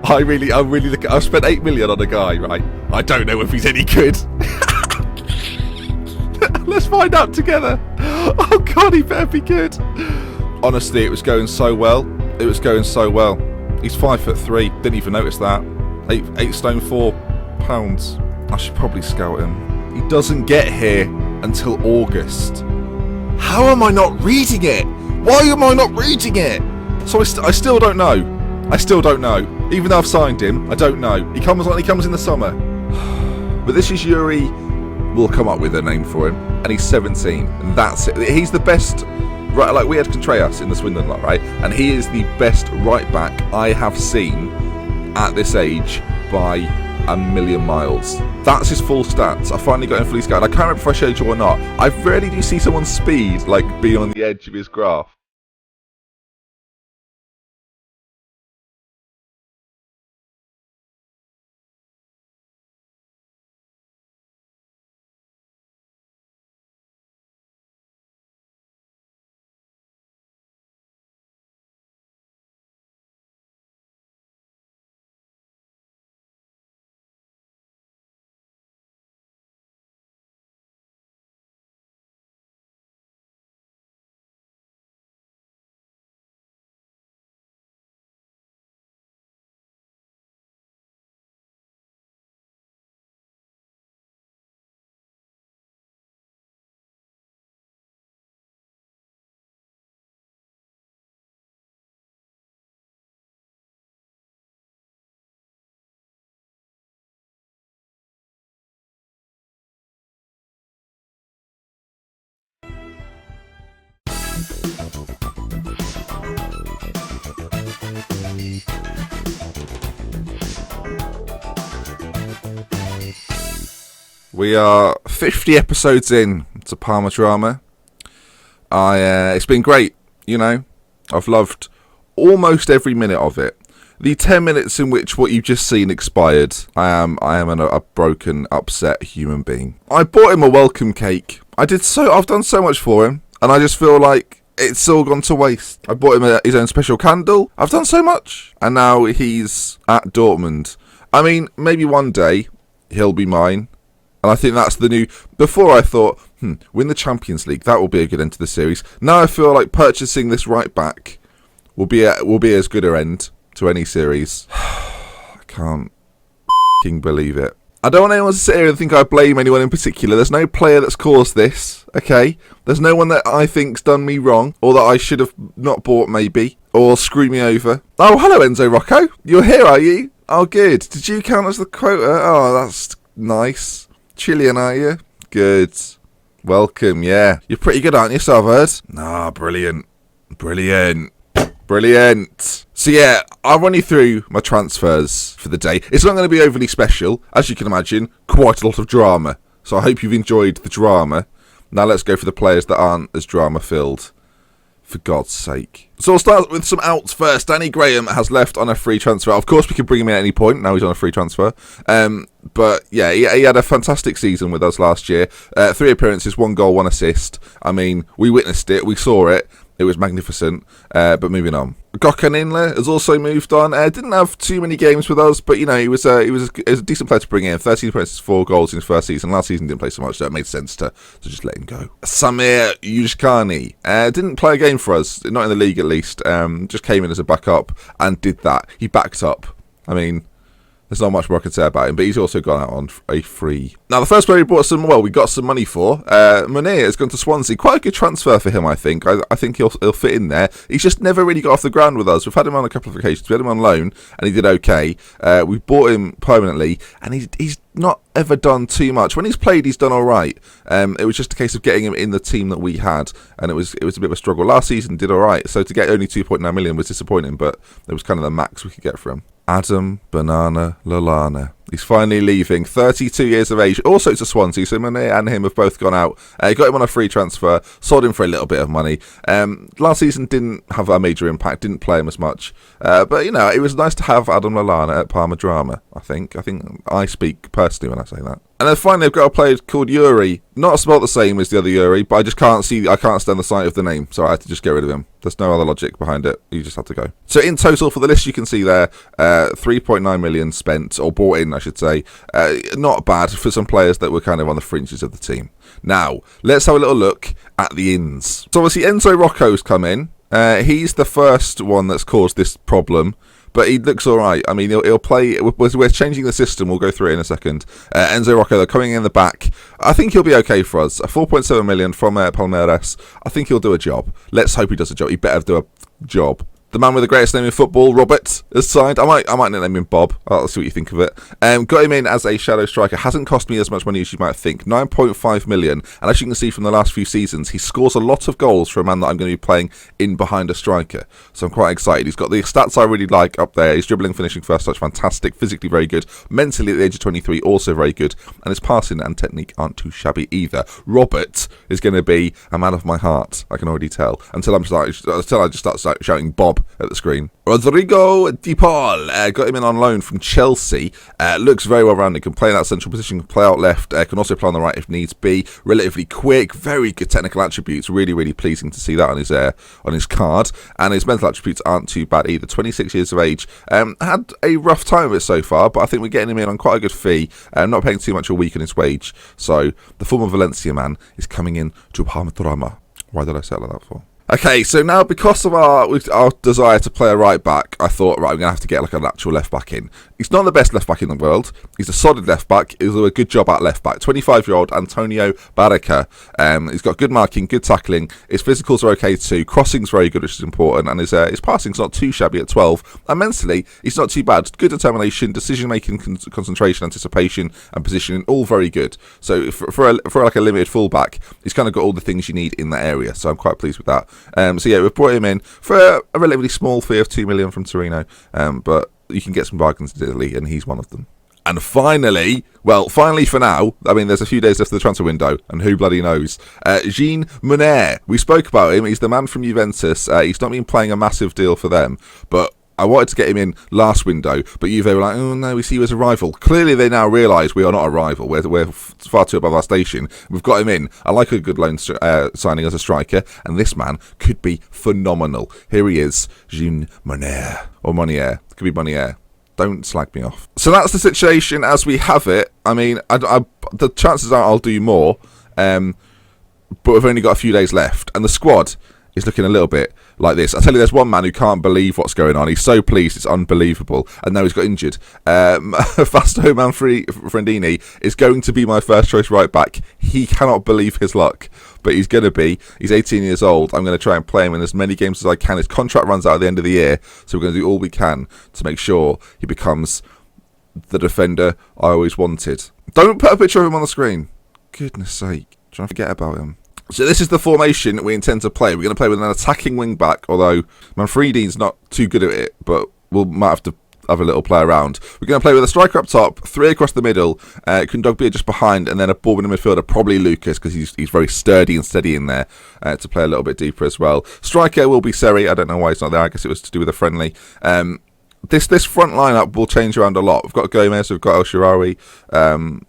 I'm really looking. I've spent 8 million on a guy, right? I don't know if he's any good. Let's find out together. Oh God, he better be good. Honestly, it was going so well. It was going so well. He's 5'3". Didn't even notice that. 8 stone 4 pounds. I should probably scout him. He doesn't get here until August. How am I not reading it? Why am I not reading it? So I still don't know. I still don't know. Even though I've signed him, I don't know. He comes in the summer. But this is Yuri. We'll come up with a name for him. And he's 17. And that's it. He's the best. Right, like we had Contreras in the Swindon lot, right? And he is the best right back I have seen at this age by a million miles. That's his full stats. I finally got him fully scouted. I can't remember if I showed you or not. I rarely do see someone's speed like being on the edge of his graph. We are 50 episodes in to Parma drama. It's been great, you know. I've loved almost every minute of it. The 10 minutes in which what you've just seen expired, I am a broken, upset human being. I bought him a welcome cake. I've done so much for him, and I just feel like it's all gone to waste. I bought him his own special candle. I've done so much, and now he's at Dortmund. I mean, maybe one day he'll be mine. And I think that's the new... Before I thought, win the Champions League. That will be a good end to the series. Now I feel like purchasing this right back will be as good an end to any series. I can't believe it. I don't want anyone to sit here and think I blame anyone in particular. There's no player that's caused this, okay? There's no one that I think's done me wrong, or that I should have not bought maybe, or screwed me over. Oh, hello Enzo Rocco. You're here, are you? Oh, good. Did you count as the quota? Oh, that's nice. Chilean, are you? Good. Welcome, yeah. You're pretty good, aren't you, so I've heard? Ah, brilliant. Brilliant. Brilliant. So yeah, I'll run you through my transfers for the day. It's not going to be overly special. As you can imagine, quite a lot of drama. So I hope you've enjoyed the drama. Now let's go for the players that aren't as drama-filled. For God's sake. So we'll start with some outs first. Danny Graham has left on a free transfer. Of course, we could bring him in at any point. Now he's on a free transfer. But yeah, he had a fantastic season with us last year. 3 appearances, 1 goal, 1 assist. I mean, we witnessed it. We saw it. It was magnificent. But moving on. Gökhan Inler has also moved on. Didn't have too many games with us, but you know, he was a decent player to bring in. 13 appearances, 4 goals in his first season. Last season didn't play so much, so it made sense to just let him go. Samir Yuzkani didn't play a game for us, not in the league at least. Just came in as a backup and did that. He backed up. I mean, there's not much more I can say about him, but he's also gone out on a free. Now, the first player we got some money for, Munir has gone to Swansea. Quite a good transfer for him, I think. I think he'll fit in there. He's just never really got off the ground with us. We've had him on a couple of occasions. We had him on loan, and he did okay. We bought him permanently, and he's not ever done too much. When he's played, he's done all right. It was just a case of getting him in the team that we had, and it was a bit of a struggle. Last season, did all right. So to get only 2.9 million was disappointing, but it was kind of the max we could get for him. Adam Banana Lallana. He's finally leaving. 32 years of age. Also to Swansea. So Mane and him have both gone out. Got him on a free transfer. Sold him for a little bit of money. Last season didn't have a major impact. Didn't play him as much. But, you know, it was nice to have Adam Lallana at Parma Drama, I think. I think I speak personally when I say that. And then finally, I've got a player called Yuri. Not spelled the same as the other Yuri, but I just can't stand the sight of the name, so I had to just get rid of him. There's no other logic behind it. You just have to go. So in total, for the list you can see there, 3.9 million spent, or bought in, I should say. Not bad for some players that were kind of on the fringes of the team. Now, let's have a little look at the ins. So obviously, Enzo Rocco's come in. He's the first one that's caused this problem. But he looks all right. I mean, he'll play. We're changing the system. We'll go through it in a second. Enzo Rocco, they're coming in the back. I think he'll be okay for us. 4.7 million from Palmeiras. I think he'll do a job. Let's hope he does a job. He better do a job. The man with the greatest name in football, Robert, has signed. I might name him Bob. I'll see what you think of it. Got him in as a shadow striker. Hasn't cost me as much money as you might think. 9.5 million. And as you can see from the last few seasons, he scores a lot of goals for a man that I'm going to be playing in behind a striker. So I'm quite excited. He's got the stats I really like up there. His dribbling, finishing, first touch, fantastic. Physically very good. Mentally at the age of 23, also very good. And his passing and technique aren't too shabby either. Robert is going to be a man of my heart. I can already tell. Until I just start shouting Bob at the screen. Rodrigo Di Paul, got him in on loan from Chelsea. Looks very well rounded. Can play in that central position, can play out left, can also play on the right if needs be. Relatively quick, very good technical attributes. Really, really pleasing to see that on his card. And his mental attributes aren't too bad either. 26 years of age. Had a rough time of it so far, but I think we're getting him in on quite a good fee. Not paying too much a week on his wage. So the former Valencia man is coming in to Parma Drama. Why did I say it like that for? Okay, so now because of our desire to play a right back, I thought, right, I'm going to have to get like an actual left back in. He's not the best left back in the world. He's a solid left back. He'll do a good job at left back. 25-year-old Antonio Barreca. He's got good marking, good tackling. His physicals are okay too. Crossing's very good, which is important. And his passing's not too shabby at 12. And mentally, he's not too bad. Good determination, decision-making, concentration, anticipation, and positioning, all very good. So for like a limited fullback, he's kind of got all the things you need in that area. So I'm quite pleased with that. So yeah, we've brought him in for a relatively small fee of 2 million from Torino, but you can get some bargains in Italy, and he's one of them. And finally for now, I mean, there's a few days left of the transfer window, and who bloody knows? Jean Muner, we spoke about him. He's the man from Juventus. He's not been playing a massive deal for them, but I wanted to get him in last window, but Juve were like, oh no, we see you as a rival. Clearly they now realise we are not a rival. We're far too above our station. We've got him in. I like a good loan signing as a striker, and this man could be phenomenal. Here he is, Jean Monier. Or Monier. It could be Monier. Don't slag me off. So that's the situation as we have it. I mean, the chances are I'll do more, but we've only got a few days left, and the squad is looking a little bit like this. I tell you, there's one man who can't believe what's going on. He's so pleased, it's unbelievable. And now he's got injured. Fasto Manfredini is going to be my first choice right back. He cannot believe his luck, but he's going to be. He's 18 years old. I'm going to try and play him in as many games as I can. His contract runs out at the end of the year, so we're going to do all we can to make sure he becomes the defender I always wanted. Don't put a picture of him on the screen. Goodness sake. Trying to forget about him. So this is the formation we intend to play. We're going to play with an attacking wing-back, although Manfredi's not too good at it, but we might have to have a little play around. We're going to play with a striker up top, 3 across the middle, Kondogbia just behind, and then a ball in the midfielder, probably Lucas, because he's very sturdy and steady in there, to play a little bit deeper as well. Striker will be Seri. I don't know why he's not there. I guess it was to do with a friendly. This front lineup will change around a lot. We've got Gomez, we've got El Shaarawy,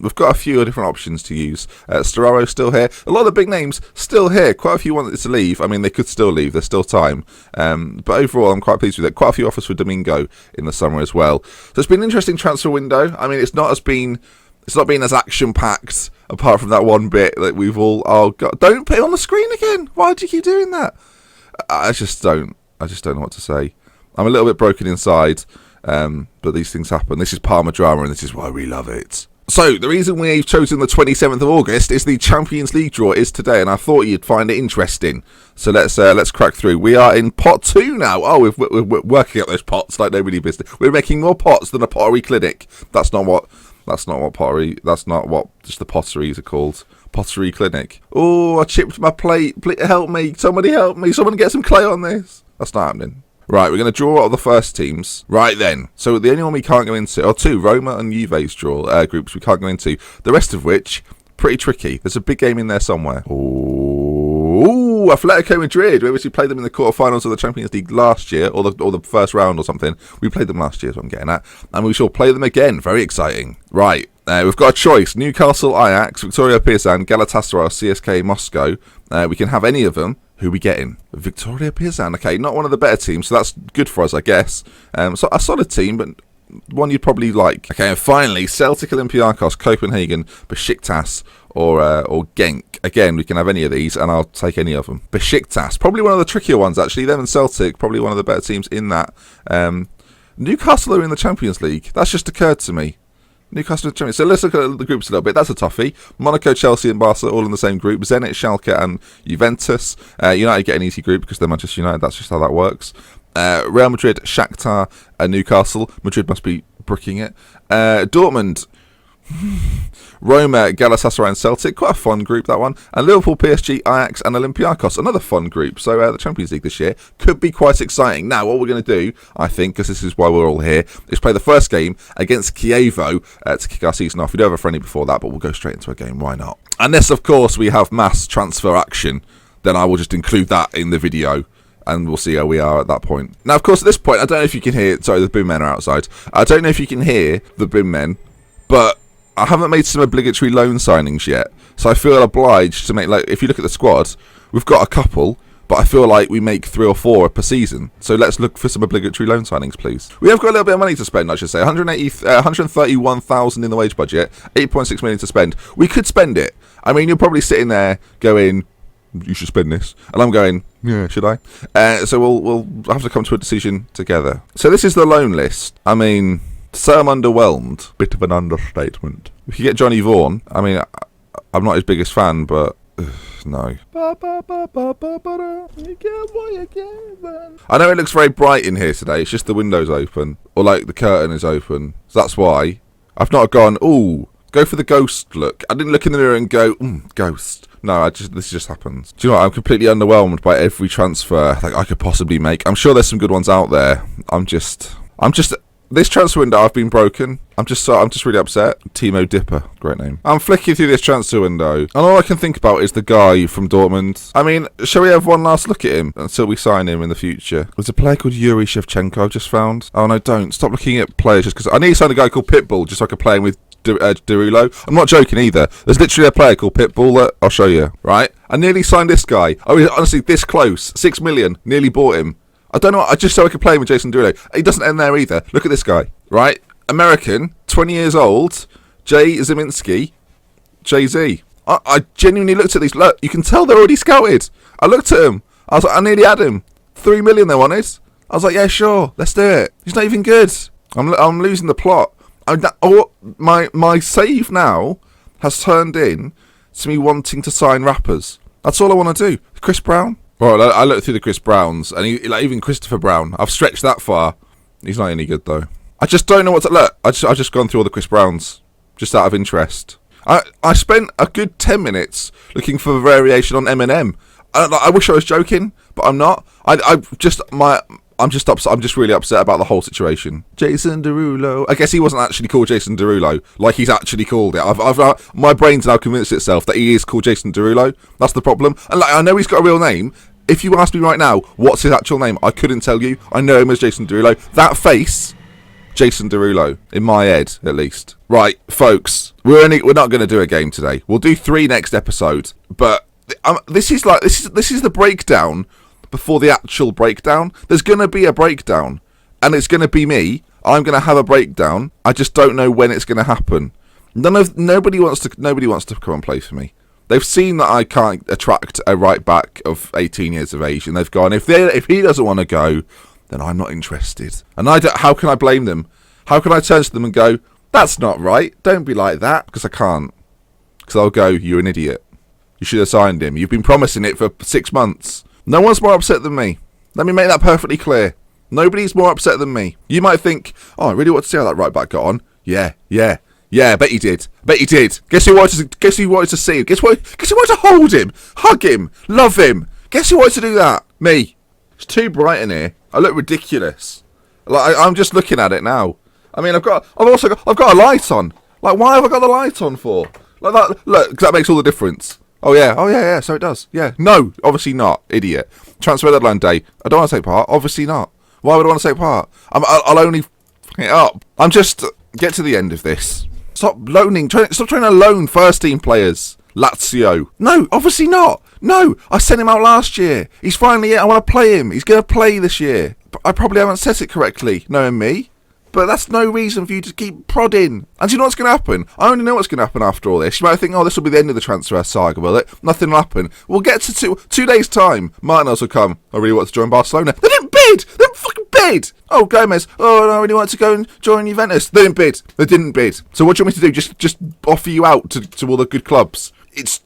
we've got a few different options to use. Storaro still here. A lot of the big names still here. Quite a few wanted to leave. I mean, they could still leave. There's still time. But overall, I'm quite pleased with it. Quite a few offers for Domingo in the summer as well. So it's been an interesting transfer window. I mean, it's not been as action-packed, apart from that one bit that we've all... Oh, God, don't put it on the screen again. Why do you keep doing that? I just don't know what to say. I'm a little bit broken inside, but these things happen. This is Parma Drama, and this is why we love it. So, the reason we've chosen the 27th of August is the Champions League draw is today, and I thought you'd find it interesting. So let's crack through. We are in pot 2 now. Oh, we're working up those pots like nobody business. We're making more pots than a pottery clinic. That's not what just the potteries are called. Pottery clinic. Oh, I chipped my plate. Help me. Somebody help me. Someone get some clay on this. That's not happening. Right, we're going to draw out of the first teams. Right then. So the only one we can't go into, or two, Roma and Juve's draw groups we can't go into. The rest of which, pretty tricky. There's a big game in there somewhere. Ooh, Atletico Madrid. We obviously played them in the quarterfinals of the Champions League last year, or the first round or something. We played them last year, is what I'm getting at. And we shall play them again. Very exciting. Right. We've got a choice. Newcastle, Ajax, Victoria Pilsen, Galatasaray, CSK, Moscow. We can have any of them. Who are we getting? Victoria Pilsen. Okay, not one of the better teams, so that's good for us, I guess. So a solid team, but one you'd probably like. Okay, and finally, Celtic, Olympiacos, Copenhagen, Besiktas, or Genk. Again, we can have any of these, and I'll take any of them. Besiktas, probably one of the trickier ones, actually. Them and Celtic, probably one of the better teams in that. Newcastle are in the Champions League. That's just occurred to me. Newcastle Champions. So let's look at the groups a little bit. That's a toughie. Monaco, Chelsea and Barca all in the same group. Zenit, Schalke and Juventus. United get an easy group because they're Manchester United. That's just how that works. Real Madrid, Shakhtar and Newcastle. Madrid must be bricking it. Dortmund, Roma, Galatasaray and Celtic. Quite a fun group, that one. And Liverpool, PSG, Ajax and Olympiacos. Another fun group. So the Champions League this year could be quite exciting. Now, what we're going to do, I think, because this is why we're all here, is play the first game against Chievo to kick our season off. We don't have a friendly before that, but we'll go straight into a game. Why not? Unless, of course, we have mass transfer action, then I will just include that in the video. And we'll see how we are at that point. Now, of course, at this point, I don't know if you can hear... Sorry, the bin men are outside. I don't know if you can hear the bin men, but I haven't made some obligatory loan signings yet. So I feel obliged to make... Like, if you look at the squad, we've got a couple, but I feel like we make 3 or 4 per season. So let's look for some obligatory loan signings, please. We have got a little bit of money to spend, I should say. 131,000 in the wage budget, 8.6 million to spend. We could spend it. I mean, you're probably sitting there going... You should spend this. And I'm going, yeah, should I? So we'll have to come to a decision together. So this is the loan list. I mean, to say I'm underwhelmed, bit of an understatement. If you get Johnny Vaughan, I mean, I'm not his biggest fan, but no. I know it looks very bright in here today. It's just the window's open. Or like the curtain is open. So that's why. I've not gone, ooh, go for the ghost look. I didn't look in the mirror and go, ghost. No, this just happens. Do you know what? I'm completely underwhelmed by every transfer that I could possibly make. I'm sure there's some good ones out there. I'm just this transfer window, I've been broken. I'm just really upset. Timo Dipper, great name. I'm flicking through this transfer window, and all I can think about is the guy from Dortmund. I mean, shall we have one last look at him until we sign him in the future? There's a player called Yuri Shevchenko I've just found. Oh no, don't stop looking at players just because I need to sign a guy called Pitbull just so I can play him with Derulo. I'm not joking either. There's literally a player called Pitbull that I'll show you. Right? I nearly signed this guy. I was honestly this close. 6 million. Nearly bought him. I don't know. I just so I could play him with Jason Derulo. He doesn't end there either. Look at this guy. Right? American, 20 years old. Jay Zeminski. Jay-Z. I genuinely looked at these. Look, you can tell they're already scouted. I looked at him. I was like, I nearly had him. 3 million they wanted. I was like, yeah, sure. Let's do it. He's not even good. I'm losing the plot. My save now has turned in to me wanting to sign rappers. That's all I want to do. Chris Brown. Well, I looked through the Chris Browns, and even Christopher Brown. I've stretched that far. He's not any good though. I just don't know what to look. I've just gone through all the Chris Browns just out of interest. I spent a good 10 minutes looking for a variation on Eminem. I wish I was joking, but I'm not. I'm just upset. I'm just really upset about the whole situation. Jason Derulo. I guess he wasn't actually called Jason Derulo, like he's actually called it. My brain's now convinced itself that he is called Jason Derulo. That's the problem. And I know he's got a real name. If you ask me right now, what's his actual name? I couldn't tell you. I know him as Jason Derulo. That face, Jason Derulo, in my head at least. Right, folks, we're not going to do a game today. We'll do 3 next episode, but this is the breakdown. Before the actual breakdown, there's going to be a breakdown, and it's going to be me. I'm going to have a breakdown. I just don't know when it's going to happen. Nobody wants to come and play for me. They've seen that I can't attract a right back of 18 years of age, and they've gone, if he doesn't want to go, then I'm not interested. And how can I blame them? How can I turn to them and go, that's not right, don't be like that? Because I can't. Because I'll go, you're an idiot. You should have signed him. You've been promising it for 6 months. No one's more upset than me. Let me make that perfectly clear. Nobody's more upset than me. You might think, oh, I really want to see how that right back got on. Yeah, bet he did. Guess who wanted to see him? Guess who wanted to hold him, hug him, love him? Guess who wanted to do that? Me. It's too bright in here. I look ridiculous. Like I'm just looking at it now. I mean, I've got a light on. Like, why have I got the light on for? Like that. Look, 'cause that makes all the difference. Oh yeah. So it does. Yeah. No, obviously not. Idiot. Transfer deadline day. I don't want to take part. Obviously not. Why would I want to take part? I'll only fuck it up. I'm just get to the end of this. Stop loaning. Stop trying to loan first team players. Lazio. No, obviously not. No, I sent him out last year. He's finally here. I want to play him. He's going to play this year. I probably haven't said it correctly, knowing me. But that's no reason for you to keep prodding. And do you know what's going to happen? I only know what's going to happen after all this. You might think, oh, this will be the end of the transfer saga, will it? Nothing will happen. We'll get to two days' time. Martinez will come. I really want to join Barcelona. They didn't bid! They didn't fucking bid! Oh, Gomez. Oh, I really want to go and join Juventus. They didn't bid. They didn't bid. So what do you want me to do? Just offer you out to all the good clubs? It's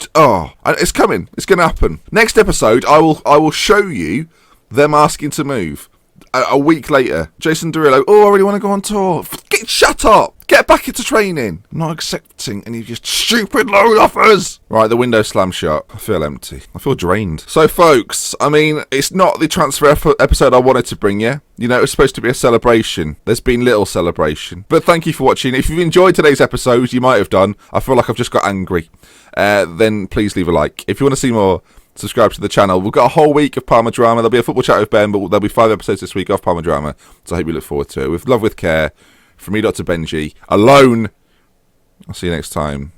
coming. It's going to happen. Next episode, I will show you them asking to move. A week later, Jason Derulo, I really want to go on tour. Shut up! Get back into training. I'm not accepting any of your stupid loan offers. Right, the window slammed shut. I feel empty. I feel drained. So, folks, I mean, it's not the transfer episode I wanted to bring you. You know, it was supposed to be a celebration. There's been little celebration. But thank you for watching. If you've enjoyed today's episode, you might have done. I feel like I've just got angry. Then please leave a like. If you want to see more, subscribe to the channel. We've got a whole week of Parma drama. There'll be a football chat with Ben, but there'll be 5 episodes this week of Parma drama. So I hope you look forward to it. With love, with care, from me, Dr. Benji, alone. I'll see you next time.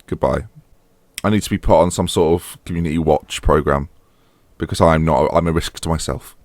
Goodbye. I need to be put on some sort of community watch program because I'm a risk to myself.